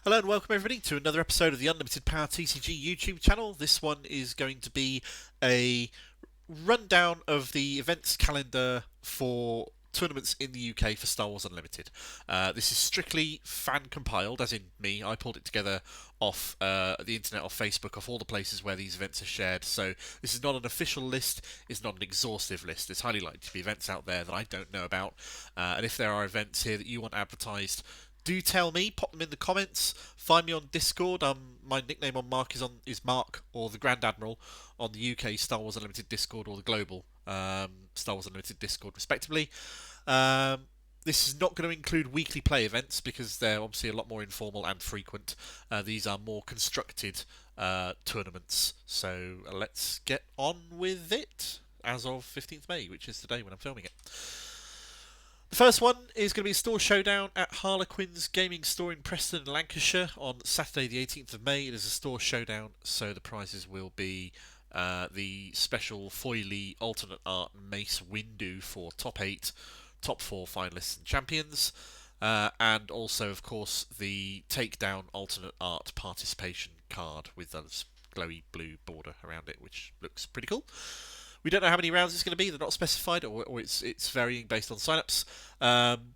Hello and welcome everybody to another episode of the Unlimited Power TCG YouTube channel. This one is going to be a rundown of the events calendar for tournaments in the UK for Star Wars Unlimited. This is strictly fan compiled, as in me. I pulled it together off the internet, off Facebook, off all the places where these events are shared. So this is not an official list, it's not an exhaustive list. There's highly likely to be events out there that I don't know about. And if there are events here that you want advertised, do tell me. Pop them in the comments. Find me on Discord. My nickname on Mark is Mark or the Grand Admiral on the UK Star Wars Unlimited Discord or the global Star Wars Unlimited Discord, respectively. Um, this is not going to include weekly play events because they're obviously a lot more informal and frequent. These are more constructed tournaments. So let's get on with it as of 15th May, which is today when I'm filming it. The first one is going to be a store showdown at Harlequin's Gaming Store in Preston, Lancashire, on Saturday, the 18th of May. It is a store showdown, so the prizes will be the special foily alternate art Mace Windu for top 8, top 4 finalists and champions, and also, of course, the takedown alternate art participation card with a glowy blue border around it, which looks pretty cool. We don't know how many rounds it's going to be. They're not specified, or it's varying based on signups.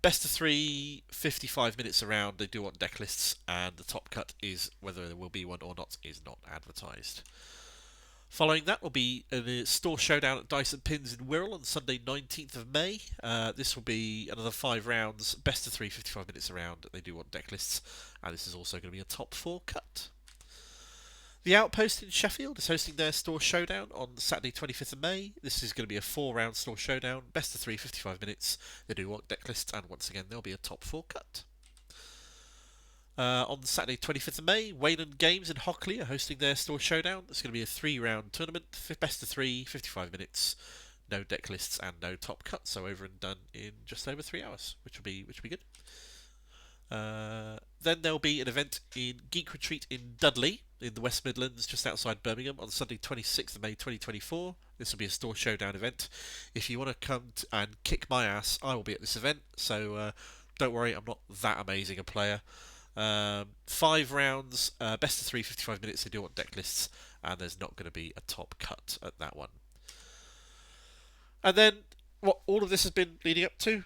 Best of 3, 55 minutes around. They do want deck lists, and the top cut is whether there will be one or not is not advertised. Following that will be a store showdown at Dyson Pins in Wirral on Sunday 19th of May. This will be another 5 rounds, best of 3, 55 minutes around. They do want deck lists, and this is also going to be a top 4 cut. The Outpost in Sheffield is hosting their store showdown on Saturday 25th of May. This is going to be a 4-round store showdown, best of 3, 55 minutes. They do want deck lists, and once again, there'll be a top 4 cut. On Saturday 25th of May, Wayland Games in Hockley are hosting their store showdown. It's going to be a 3-round tournament, best of 3, 55 minutes. No deck lists and no top cut, so over and done in just over 3 hours, which will be good. Then there'll be an event in Geek Retreat in Dudley, in the West Midlands, just outside Birmingham, on Sunday 26th of May 2024. This will be a store showdown event. If you want to come and kick my ass, I will be at this event, so don't worry, I'm not that amazing a player. 5 rounds, best of 3, 55 minutes. They do want deck lists, and there's not going to be a top cut at that one. And then, what all of this has been leading up to?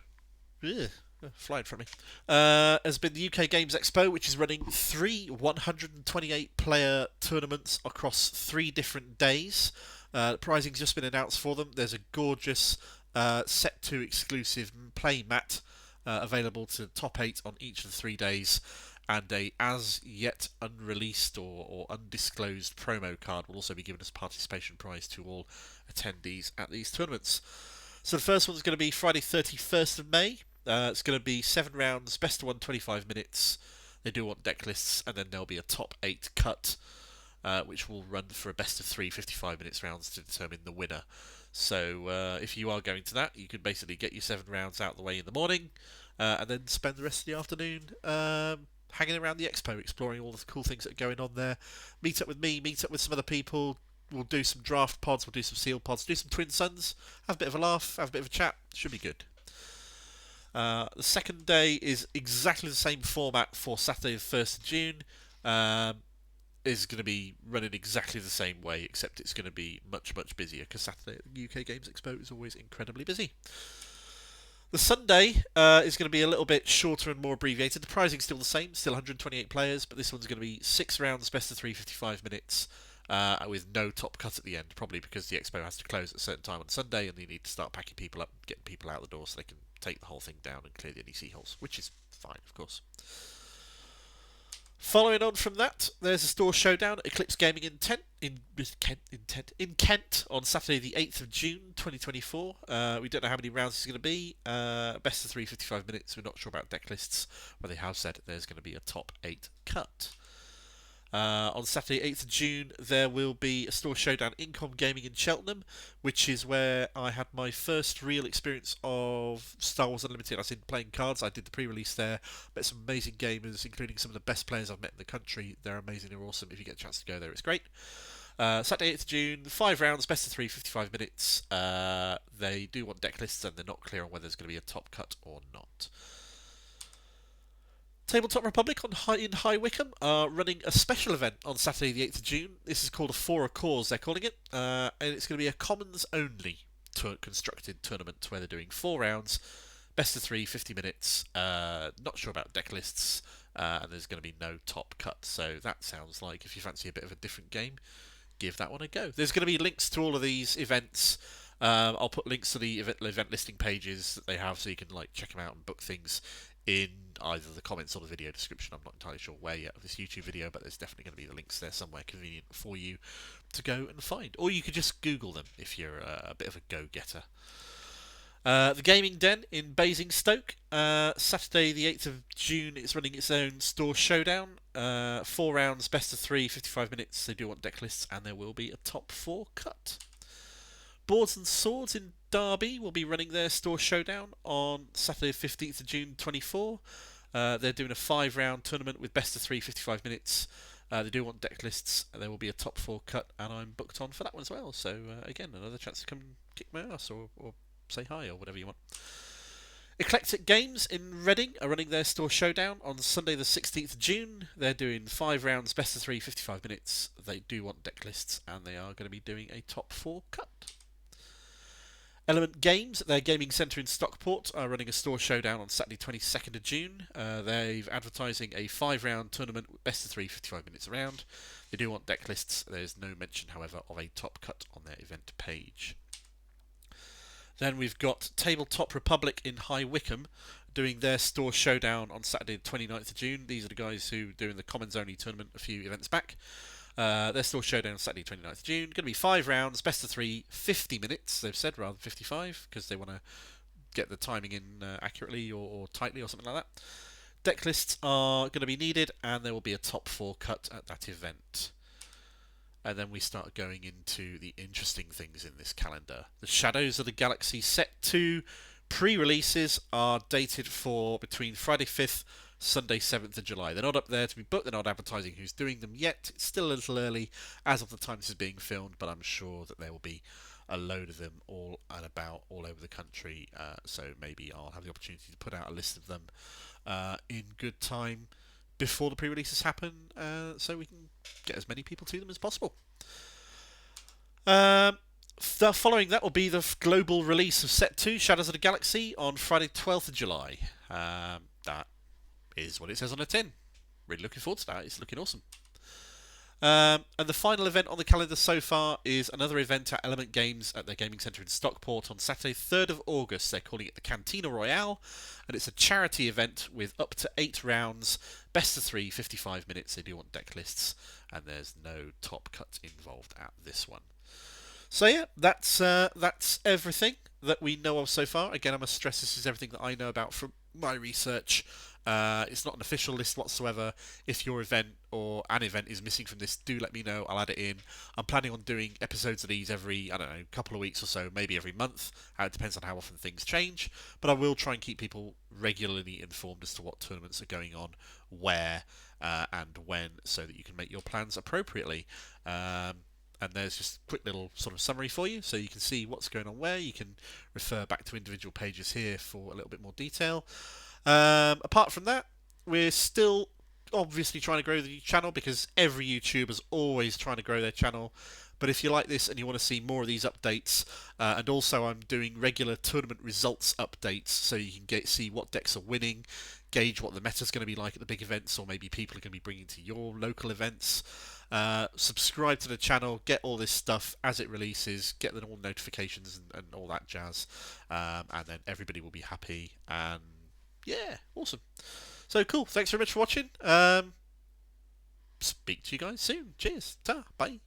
Ugh. Flying from me. Has been the UK Games Expo, which is running 3 128 player tournaments across 3 different days. The prizing's just been announced for them. There's a gorgeous Set 2 exclusive play mat available to top 8 on each of the 3 days, and a as yet unreleased or undisclosed promo card will also be given as participation prize to all attendees at these tournaments. So the first one's going to be Friday 31st of May. It's going to be 7 rounds, best of 1, 25 minutes. They do want deck lists, and then there'll be a top 8 cut, which will run for a best of 3, 55 minutes rounds to determine the winner. So if you are going to that, you can basically get your 7 rounds out of the way in the morning, and then spend the rest of the afternoon hanging around the expo, exploring all the cool things that are going on there. Meet up with me, meet up with some other people. We'll do some draft pods, we'll do some seal pods, do some Twin Suns, have a bit of a laugh, have a bit of a chat. Should be good. The second day is exactly the same format for Saturday the 1st of June. Is going to be running exactly the same way, except it's going to be much, much busier, because Saturday at the UK Games Expo is always incredibly busy. The Sunday is going to be a little bit shorter and more abbreviated. The prizing's still the same, still 128 players, but this one's going to be 6 rounds, best of 3, 55 minutes, with no top cut at the end, probably because the expo has to close at a certain time on Sunday, and you need to start packing people up, getting people out the door so they can take the whole thing down and clear the NEC holes, which is fine, of course. Following on from that, there's a store showdown at Eclipse Gaming in Kent on Saturday the 8th of June 2024. We don't know how many rounds it's going to be. Best of 3, 55 minutes. We're not sure about deck lists, but they have said there's going to be a top 8 cut. On Saturday 8th of June, there will be a store showdown Incom Gaming in Cheltenham, which is where I had my first real experience of Star Wars Unlimited. I was playing cards. I did the pre-release there. Met some amazing gamers, including some of the best players I've met in the country. They're amazing. They're awesome. If you get a chance to go there, it's great. Saturday 8th of June, 5 rounds, best of 3, 55 minutes. They do want deck lists, and they're not clear on whether there's going to be a top cut or not. Tabletop Republic in High Wycombe are running a special event on Saturday the 8th of June. This is called a For a Cause, they're calling it, and it's going to be a Commons only constructed tournament where they're doing 4 rounds, best of 3, 50 minutes, not sure about deck lists, and there's going to be no top cut, so that sounds like if you fancy a bit of a different game, give that one a go. There's going to be links to all of these events. I'll put links to the event listing pages that they have so you can check them out and book things in either the comments or the video description. I'm not entirely sure where yet of this YouTube video, but there's definitely going to be the links there somewhere convenient for you to go and find. Or you could just Google them if you're a bit of a go-getter. The Gaming Den in Basingstoke, Saturday the 8th of June, it's running its own store showdown. 4 rounds, best of 3, 55 minutes. They do want deck lists, and there will be a top 4 cut. Boards and Swords in Derby will be running their store showdown on Saturday 15th of June 24. They're doing a 5-round tournament with best of 3, 55 minutes. They do want deck lists. There will be a top 4 cut, and I'm booked on for that one as well. So again, another chance to come kick my ass or say hi or whatever you want. Eclectic Games in Reading are running their store showdown on Sunday the 16th of June. They're doing 5 rounds, best of 3, 55 minutes. They do want deck lists, and they are going to be doing a top 4 cut. Element Games at their gaming centre in Stockport are running a store showdown on Saturday 22nd of June. They've advertising a 5-round tournament with best of 3, 55 minutes around. They do want deck lists. There's no mention, however, of a top cut on their event page. Then we've got Tabletop Republic in High Wycombe doing their store showdown on Saturday the 29th of June. These are the guys who are doing the Commons only tournament a few events back. Their store showdown on Saturday 29th of June. Going to be 5 rounds, best of 3, 50 minutes, they've said, rather than 55, because they want to get the timing in accurately or tightly or something like that. Deck lists are going to be needed, and there will be a top 4 cut at that event. And then we start going into the interesting things in this calendar. The Shadows of the Galaxy Set 2 pre-releases are dated for between Friday 5th, Sunday 7th of July. They're not up there to be booked, they're not advertising who's doing them yet. It's still a little early as of the time this is being filmed, but I'm sure that there will be a load of them all and about all over the country, so maybe I'll have the opportunity to put out a list of them in good time before the pre-releases happen, so we can get as many people to them as possible. Following that will be the global release of Set 2, Shadows of the Galaxy, on Friday 12th of July. That is what it says on the tin. Really looking forward to that. It's looking awesome. And the final event on the calendar so far is another event at Element Games at their gaming centre in Stockport on Saturday 3rd of August. They're calling it the Cantina Royale, and it's a charity event with up to 8 rounds, best of 3, 55 minutes. They do want deck lists, and there's no top cut involved at this one. So yeah, that's everything that we know of so far. Again, I must stress this is everything that I know about from my research. It's not an official list whatsoever. If your event or an event is missing from this, do let me know. I'll add it in. I'm planning on doing episodes of these every, couple of weeks or so, maybe every month. It depends on how often things change. But I will try and keep people regularly informed as to what tournaments are going on, where, and when, so that you can make your plans appropriately. And there's just a quick little sort of summary for you, so you can see what's going on where. You can refer back to individual pages here for a little bit more detail. Apart from that, we're still obviously trying to grow the channel, because every YouTuber is always trying to grow their channel. But if you like this and you want to see more of these updates, and also I'm doing regular tournament results updates, so you can see what decks are winning, gauge what the meta's going to be like at the big events, or maybe people are going to be bringing to your local events. Subscribe to the channel, get all this stuff as it releases, get all notifications and all that jazz, and then everybody will be happy. And yeah, awesome. So cool. Thanks very much for watching. Speak to you guys soon. Cheers. Ta. Bye.